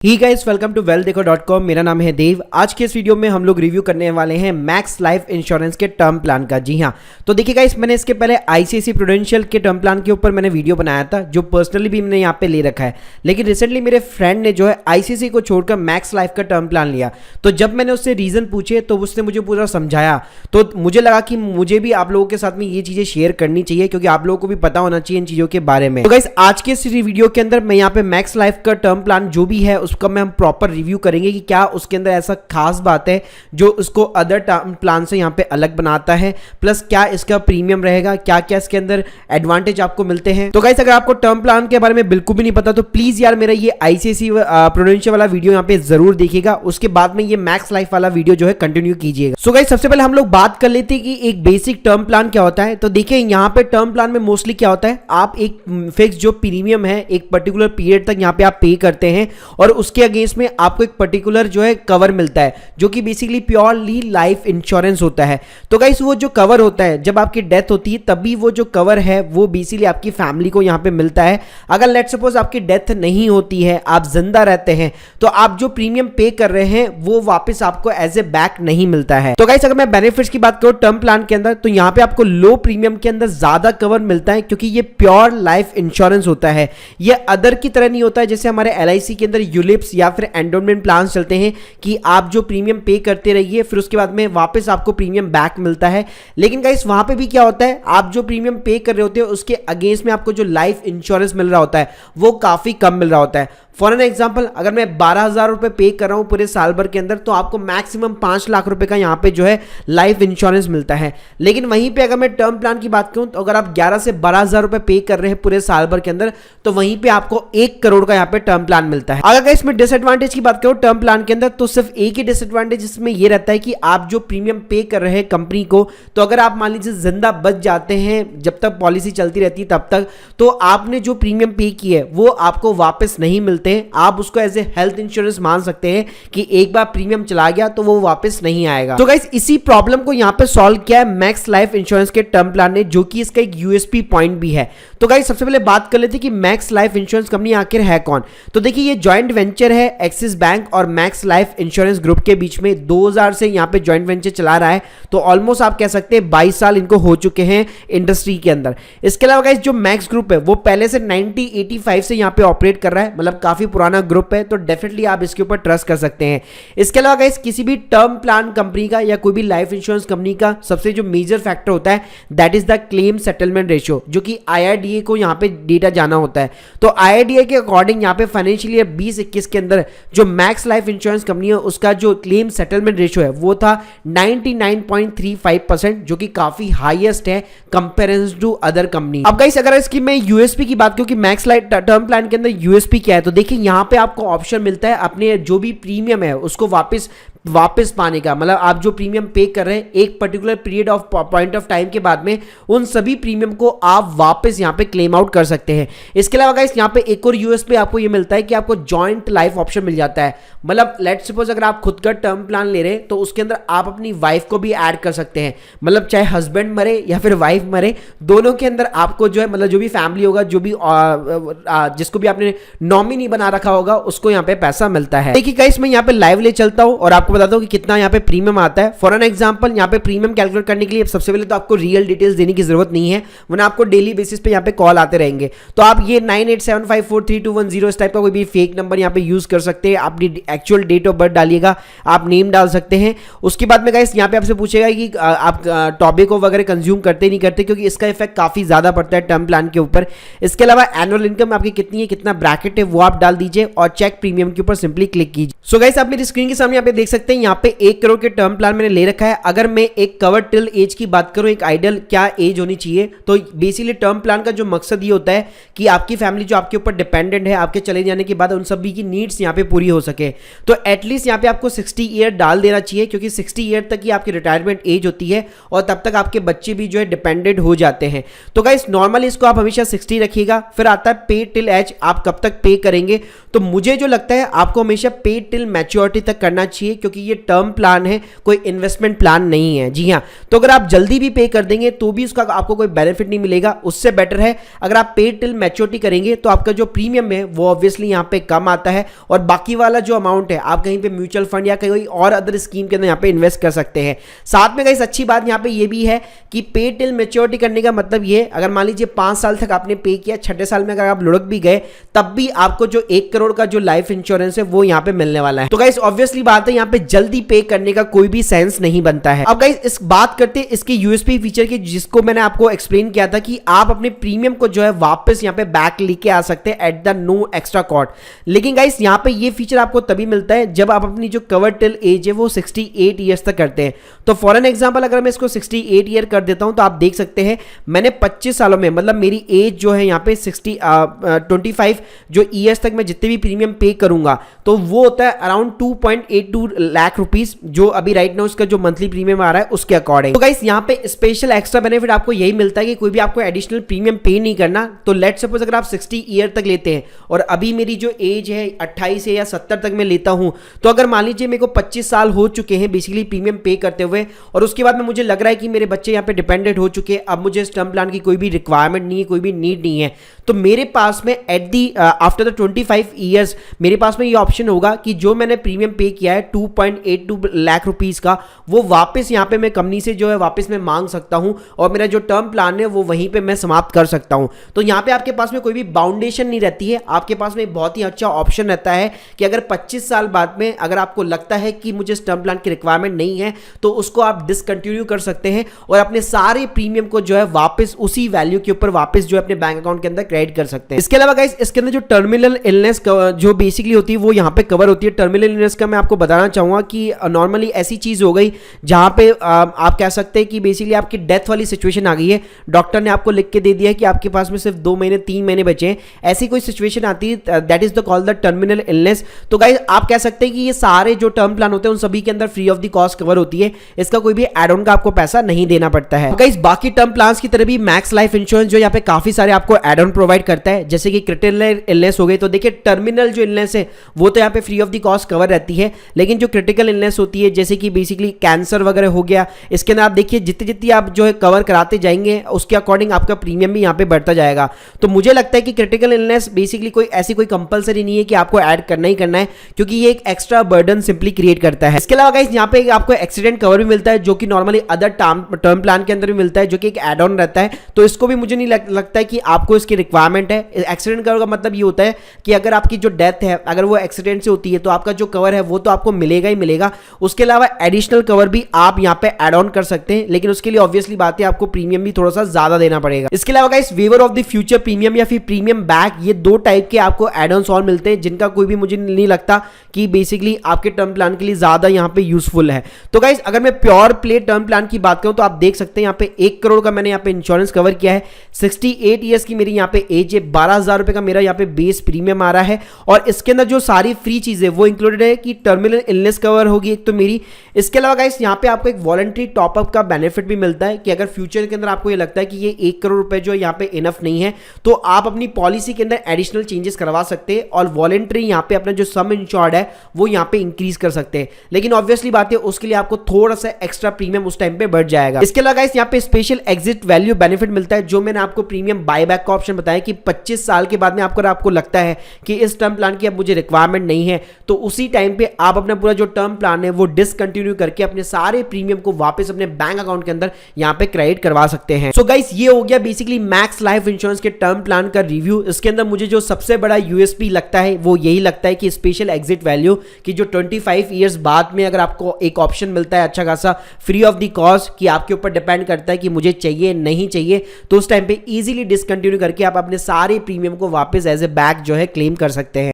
He guys welcome to वेल्थदेखो.com। मेरा नाम है देव। आज के इस वीडियो में हम लोग रिव्यू करने वाले हैं मैक्स लाइफ इंश्योरेंस के टर्म प्लान का। जी हाँ, तो देखिए गाइस, मैंने इसके पहले आईसीआईसीआई प्रूडेंशियल के टर्म प्लान के ऊपर मैंने वीडियो बनाया था, जो पर्सनली भी मैंने यहाँ पे ले रखा है। लेकिन रिसेंटली मेरे फ्रेंड ने जो है आईसीआईसीआई को छोड़कर मैक्स लाइफ का टर्म प्लान लिया। तो जब मैंने उससे रीजन पूछे तो उसने मुझे पूरा समझाया, तो मुझे लगा कि मुझे भी आप लोगों के साथ में ये चीजें शेयर करनी चाहिए, क्योंकि आप लोगों को भी पता होना चाहिए इन चीजों के बारे में। तो गाइस, आज के इस वीडियो के अंदर मैं यहाँ पे मैक्स लाइफ का टर्म प्लान जो भी है उसका मैं हम प्रॉपर रिव्यू करेंगे कि क्या उसके अंदर ऐसा खास बात है जो उसको अदर टर्म प्लान से यहाँ पे अलग बनाता है, प्लस क्या इसका प्रीमियम रहेगा, क्या क्या इसके अंदर एडवांटेज आपको मिलते हैं। तो गाइस, अगर आपको टर्म प्लान के बारे में बिल्कुल भी नहीं पता तो प्लीज यार मेरा ये आईसीआईसीआई प्रूडेंशियल वाला वीडियो यहाँ पे जरूर देखिएगा, उसके बाद में ये मैक्स लाइफ वाला वीडियो जो है कंटिन्यू कीजिएगा। सो गाइस, सबसे पहले हम लोग बात कर लेते हैं कि एक बेसिक टर्म प्लान क्या होता है। तो देखिए, यहाँ पे टर्म प्लान में मोस्टली क्या होता है, आप एक फिक्स जो प्रीमियम है एक पर्टिकुलर पीरियड तक यहाँ पे आप पे करते हैं और उसके अगेंस्ट में आपको एक पर्टिकुलर जो है कवर मिलता है, जो कि बेसिकली प्योरली लाइफ इंश्योरेंस होता है। तो गाइस, वो जो कवर होता है जब आपकी डेथ होती है तभी वो जो कवर है वो बेसिकली आपकी फैमिली को यहाँ पे मिलता है। अगर लेट सपोज आपकी डेथ नहीं होती है, आप जिंदा रहते हैं, तो आप जो प्रीमियम पे कर रहे हैं वो वापस आपको एज ए बैक नहीं मिलता है। तो गाइस, अगर मैं बेनिफिट्स की बात करूं टर्म प्लान के अंदर, तो यहाँ पे आपको लो प्रीमियम के अंदर ज्यादा कवर मिलता है, क्योंकि ये प्योर लाइफ इंश्योरेंस होता है। ये अदर की तरह नहीं होता है जैसे हमारे एलआईसी के अंदर यूलिप्स या फिर एंडोमेंट प्लान चलते हैं कि आप जो प्रीमियम पे करते रहिए फिर उसके बाद में वापस आपको प्रीमियम बैक मिलता है। लेकिन गाइस, वहां पे भी क्या होता है, आप जो प्रीमियम पे कर रहे होते हो उसके अगेंस्ट में आपको जो लाइफ इंश्योरेंस मिल रहा होता है वो काफी कम मिल रहा होता है। फॉर एन एग्जाम्पल, अगर मैं 12,000 रुपए पे कर रहा हूं पूरे साल भर के अंदर, तो आपको मैक्सिमम 5 लाख रुपए का यहां पे जो है लाइफ इंश्योरेंस मिलता है। लेकिन वहीं पे अगर मैं टर्म प्लान की बात करूं, तो अगर आप 11 से 12,000 रुपए पे कर रहे हैं पूरे साल भर के अंदर, तो वहीं पे आपको 1 करोड़ का यहां पे टर्म प्लान मिलता है। अगर इसमें डिसएडवांटेज की बात करूं टर्म प्लान के अंदर, तो सिर्फ एक ही डिसएडवांटेज इसमें यह रहता है कि आप जो प्रीमियम पे कर रहे हैं कंपनी को, तो अगर आप मान लीजिए जिंदा बच जाते हैं जब तक पॉलिसी चलती रहती है तब तक, तो आपने जो प्रीमियम पे किए है वो आपको वापस नहीं मिलते। आप उसको एज ए हेल्थ इंश्योरेंस मान सकते हैं कि एक बार प्रीमियम चला गया तो वो वापस नहीं आएगा। तो गाइस, इसी प्रॉब्लम को यहां पे सॉल्व किया है मैक्स लाइफ इंश्योरेंस के टर्म प्लान ने, जो कि इसका एक यूएसपी पॉइंट भी है। तो गाइस, सबसे पहले बात कर लेते हैं कि मैक्स लाइफ इंश्योरेंस कंपनी आखिर है कौन। तो देखिए, ये जॉइंट वेंचर है एक्सिस बैंक और मैक्स लाइफ इंश्योरेंस ग्रुप के बीच में। 2000 से यहां पे जॉइंट वेंचर चला रहा है, तो ऑलमोस्ट आप कह सकते हैं 22 साल इनको हो चुके हैं इंडस्ट्री के अंदर। इसके अलावा गाइस, जो मैक्स ग्रुप है वो पहले से 1985 से यहां पे ऑपरेट कर रहा है, मतलब काफी पुराना ग्रुप है, तो डेफिनेटली आप इसके ऊपर ट्रस्ट कर सकते हैं। इसके अलावा गाइस, किसी भी टर्म प्लान कंपनी का या कोई भी लाइफ इंश्योरेंस कंपनी का सबसे जो मेजर फैक्टर होता है that is the claim settlement ratio, जो कि आईआरडीए को यहां पे डेटा जाना होता है। तो आईआरडीए के अकॉर्डिंग यहां पे फाइनेंशियल ईयर 2021 के अंदर जो मैक्स लाइफ इंश्योरेंस कंपनी है उसका जो क्लेम सेटलमेंट रेशियो है वो था 99.35%, जो कि काफी हाईएस्ट है कंपेरेटिव टू अदर कंपनी। अब गाइस, अगर इसकी मैं यूएसपी की बात करूं कि मैक्स लाइफ टर्म प्लान के अंदर यूएसपी क्या है, तो देखिए यहां पे आपको ऑप्शन मिलता है अपने जो भी प्रीमियम है उसको वापस पाने का। मतलब आप जो प्रीमियम पे कर रहे हैं एक particular period of point of time के बाद में उन सभी प्रीमियम को आप वापस यहां पे क्लेम आउट कर सकते हैं। इसके अलावा गाइस, यहां पे एक और यूएस पे आपको ये मिलता है कि आपको जॉइंट लाइफ ऑप्शन मिल जाता है। मतलब लेट्स सपोज अगर आप खुद का टर्म प्लान ले रहे हैं तो उसके अंदर आप अपनी वाइफ को भी ऐड कर सकते हैं। मतलब चाहे हस्बैंड मरे या फिर वाइफ मरे, दोनों के अंदर आपको जो है, मतलब जो भी फैमिली होगा, जो भी जिसको भी आपने नॉमिनी बना रखा होगा, उसको यहाँ पे पैसा मिलता है। देखिए गाइस, मैं यहाँ पे लाइव ले चलता हूँ और आपको बताता हूं कि कितना यहां पे प्रीमियम आता है। फॉर एन एग्जांपल, यहां पे प्रीमियम कैलकुलेट करने के लिए सबसे पहले तो आपको रियल डिटेल्स देने की जरूरत नहीं है, वरना आपको डेली बेसिस पे यहां पे कॉल आते रहेंगे। तो आप ये 9875432210 इस टाइप का कोई भी फेक नंबर यहां पे यूज कर सकते हैं। अपनी एक्चुअल डेट ऑफ बर्थ डालिएगा, आप नेम डाल सकते हैं। उसके बाद में गाइस, यहां पे आपसे पूछेगा कि आप टॉबैको वगैरह कंज्यूम करते नहीं करते, क्योंकि इसका इफेक्ट काफी ज्यादा पड़ता है टर्म प्लान के ऊपर। इसके अलावा एनुअल इनकम आपकी कितनी है, कितना ब्रैकेट है, वो आप डाल दीजिए और चेक प्रीमियम के ऊपर सिंपली क्लिक कीजिए। सो गाइस, आप मेरी स्क्रीन के सामने यहाँ पे देख सकते हैं, यहाँ पे 1 करोड़ के टर्म प्लान मैंने ले रखा है। अगर मैं एक कवर टिल एज की बात करूं, एक आइडियल क्या एज होनी चाहिए, तो बेसिकली टर्म प्लान का जो मकसद ये होता है कि आपकी फैमिली जो आपके ऊपर डिपेंडेंट है, आपके चले जाने के बाद उन सभी की नीड्स यहाँ पे पूरी हो सके। तो एटलीस्ट यहाँ पे आपको 60 ईयर डाल देना चाहिए, क्योंकि 60 ईयर तक ही आपकी रिटायरमेंट एज होती है और तब तक आपके बच्चे भी जो है डिपेंडेंट हो जाते हैं। तो गाइस, नॉर्मली इसको आप हमेशा 60 रखिएगा। फिर आता है पे टिल एज, आप कब तक पे करेंगे। तो मुझे जो लगता है आपको हमेशा पे टिल मैच्योरिटी तक करना चाहिए, क्योंकि ये टर्म प्लान है, कोई इन्वेस्टमेंट प्लान नहीं है। जी हाँ, तो अगर आप जल्दी भी पे कर देंगे तो भी उसका आपको कोई बेनिफिट नहीं मिलेगा। उससे बेटर है अगर आप पे टिल मैच्योरिटी करेंगे तो आपका जो प्रीमियम है वो ऑब्वियसली यहाँ पे कम आता है, और बाकी वाला जो अमाउंट है आप कहीं पे म्यूचुअल फंड या कोई और अदर स्कीम के अंदर यहाँ पे इन्वेस्ट कर सकते हैं। साथ में गाइस अच्छी बात यहाँ पे ये भी है कि पे टिल मैच्योरिटी करने का मतलब ये, अगर मान लीजिए 5 साल तक आपने पे किया, छठे साल में अगर आप लुढ़क भी गए तब भी आपको जो 1 करोड़ का जो लाइफ इंश्योरेंस है वो यहाँ पे मिलने वाला है। तो गाइस ऑब्वियसली बात है यहाँ पे जल्दी पे करने का कोई भी सेंस नहीं बनता है। अब गाइस इस बात करते हैं इसके यूएसपी फीचर की, जिसको मैंने आपको एक्सप्लेन किया था कि आप अपने प्रीमियम को जो है वापस यहाँ पे बैक लेके आ सकते हैं at the no extra cost. लेकिन गाइस यहाँ पे ये फीचर आपको तभी मिलता है जब आप अपनी जो कवर टिल एज है वो 68 ईयर्स तक करते हैं। तो फॉर एन एग्जांपल अगर मैं इसको 68 ईयर कर देता हूं तो आप देख सकते हैं मैंने 25 सालों में, मतलब मेरी एज जो है यहाँ पे 25 जो ईयर्स तक मैं जितने भी प्रीमियम पे करूंगा तो वो होता है अराउंड 2.82 लाख रुपीस, जो अभी राइट नाउ उसका जो मंथली प्रीमियम आ रहा है उसके अकॉर्डिंग। तो गाइस यहाँ पे स्पेशल एक्स्ट्रा बेनिफिट आपको यही मिलता है कि कोई भी आपको एडिशनल प्रीमियम पे नहीं करना। तो लेट सपोज अगर आप 60 ईयर तक लेते हैं और अभी मेरी जो एज है 28 या 70 तक मैं लेता हूं, तो अगर मान लीजिए मेरे को 25 साल हो चुके हैं बेसिकली प्रीमियम पे करते हुए, और उसके बाद में मुझे लग रहा है कि मेरे बच्चे यहाँ पे डिपेंडेंट हो चुके हैं, अब मुझे इस टर्म प्लान की कोई भी रिक्वायरमेंट नहीं है, कोई भी नीड नहीं है, तो मेरे पास में at the after the 25 years मेरे पास में ये ऑप्शन होगा कि जो मैंने प्रीमियम पे किया है 2.82 लाख रुपीस का, वो वापस यहाँ पे मैं कंपनी से जो है वापस मैं मांग सकता हूँ और मेरा जो टर्म प्लान है वो वहीं पे मैं समाप्त कर सकता हूँ। तो यहाँ पे आपके पास में कोई भी बाउंडेशन नहीं रहती है, आपके पास में एक बहुत ही अच्छा ऑप्शन रहता है कि अगर 25 साल बाद में अगर आपको लगता है कि मुझे इस टर्म प्लान की रिक्वायरमेंट नहीं है तो उसको आप डिसकंटिन्यू कर सकते हैं और अपने सारे प्रीमियम को जो है वापस उसी वैल्यू के ऊपर वापस जो है अपने बैंक अकाउंट के अंदर क्रेडिट कर सकते हैं। इसके अलावा गाइस इसके अंदर जो टर्मिनल इलनेस जो बेसिकली होती है वो यहाँ पे कवर होती है। टर्मिनल इलनेस का मैं आपको बताना चाहूंगा कि नॉर्मली ऐसी चीज हो गई जहां पे आप कह सकते हैं कि बेसिकली आपकी डेथ वाली सिचुएशन आ गई है, डॉक्टर ने आपको लिख के दे दिया है कि आपके पास में सिर्फ 2 महीने 3 महीने बचे हैं, ऐसी कोई सिचुएशन आती है, that is the called the terminal illness. तो गाइस आप कह सकते हैं कि ये सारे जो टर्म प्लान होते हैं उन सभी के अंदर free of the cost cover होती है, इसका कोई भी एड ऑन का आपको पैसा नहीं देना पड़ता है। गाइस बाकी टर्म प्लान्स की तरह भी मैक्स लाइफ इंश्योरेंस जो यहाँ पे काफी सारे आपको एड ऑन प्रोवाइड करता है, जैसे कि क्रिटिकल इलनेस हो गई। तो देखिए टर्मिनल जो इलनेस है वो तो यहाँ पे free of the cost cover रहती है, लेकिन जो क्रिटिकल इलनेस होती है जैसे कि बेसिकली कैंसर वगैरह हो गया, इसके अंदर आप देखिए जितनी जितनी आप जो है कवर कराते जाएंगे उसके अकॉर्डिंग आपका प्रीमियम भी यहाँ पे बढ़ता जाएगा। तो मुझे लगता है कि क्रिटिकल इलनेस बेसिकली कोई ऐसी कोई कंपलसरी नहीं है कि आपको ऐड करना ही करना है, क्योंकि ये एक एक्स्ट्रा बर्डन सिंपली क्रिएट करता है। इसके अलावा गाइस यहाँ पे आपको एक्सीडेंट कवर भी मिलता है जो कि नॉर्मली अदर टर्म प्लान के अंदर भी मिलता है, जो कि एक एड ऑन रहता है। तो इसको भी मुझे नहीं लगता है कि आपको इसकी रिक्वायरमेंट है। एक्सीडेंट कवर का मतलब ये होता है कि अगर आपकी जो डेथ है अगर वो एक्सीडेंट से होती है तो आपका जो कवर है वो तो आपको मिलेगा ही मिलेगा, उसके अलावा एडिशनल कवर भी आप यहाँ पे एड ऑन कर सकते हैं, लेकिन उसके लिए ऑब्वियसली बात है आपको प्रीमियम भी थोड़ा सा ज्यादा देना पड़ेगा। इसके अलावा guys waiver of the future premium या फिर प्रीमियम बैक, ये 2 टाइप के आपको एड ऑन्स और मिलते हैं, जिनका कोई भी मुझे नहीं लगता कि बेसिकली आपके टर्म प्लान के लिए ज्यादा यहाँ पे यूजफुल है। तो गाइस अगर मैं प्योर प्ले टर्म प्लान की बात करूं तो आप देख सकते हैं यहाँ पे 1 करोड़ का मैंने यहाँ पे इंश्योरेंस कवर किया है, 68 ईयर्स की मेरी यहाँ पे एज है, 12,000 रुपए का मेरा यहाँ पे बेस प्रीमियम आ रहा है, और इसके अंदर जो सारी फ्री चीजें वो इंक्लूडेड है कि टर्मिनल इलनेस कवर होगी एक तो मेरी। इसके अलावा गाइस यहाँ पे आपको एक वॉलंटरी टॉपअप का बेनिफिट भी मिलता है कि अगर फ्यूचर के अंदर आपको ये लगता है कि ये 1 करोड़ रुपए जो यहाँ पे इनफ नहीं है तो आप अपनी पॉलिसी के अंदर एडिशनल चेंजेस करवा सकते हैं और वॉलंटरी यहाँ पे अपना जो सम इंश्योर्ड है वो यहाँ पे इंक्रीज कर सकते हैं, लेकिन ऑब्वियसली बात है उसके लिए आपको थोड़ा सा एक्स्ट्रा प्रीमियम उस टाइम पे बढ़ जाएगा। इसके अलावा गाइस यहाँ पे स्पेशल एग्जिट वैल्यू बेनिफिट मिलता है, जो मैंने आपको प्रीमियम बायबैक का ऑप्शन बताया कि 25 साल के बाद में आपको लगता है कि इस टर्म प्लान की अब मुझे रिक्वायरमेंट नहीं है तो उसी टाइम पे आप अपना पूरा जो टर्म प्लान है वो डिसकंटिन्यू करके अपने सारे प्रीमियम को वापस अपने बैंक अकाउंट के अंदर यहाँ पे क्रेडिट करवा सकते हैं। सो गाइस ये हो गया बेसिकली मैक्स लाइफ इंश्योरेंस के टर्म प्लान का रिव्यू। इसके अंदर मुझे जो सबसे बड़ा यूएसपी लगता है वो यही लगता है कि स्पेशल एग्जिट वैल्यू की जो 25 ईयर्स बाद में अगर आपको एक ऑप्शन मिलता है अच्छा खासा फ्री ऑफ द कॉस्ट, कि आपके ऊपर डिपेंड करता है कि मुझे चाहिए नहीं चाहिए, तो उस टाइम पे इजीली डिसकंटिन्यू करके आप अपने सारे प्रीमियम को वापस एज ए बैक जो है क्लेम कर सकते हैं।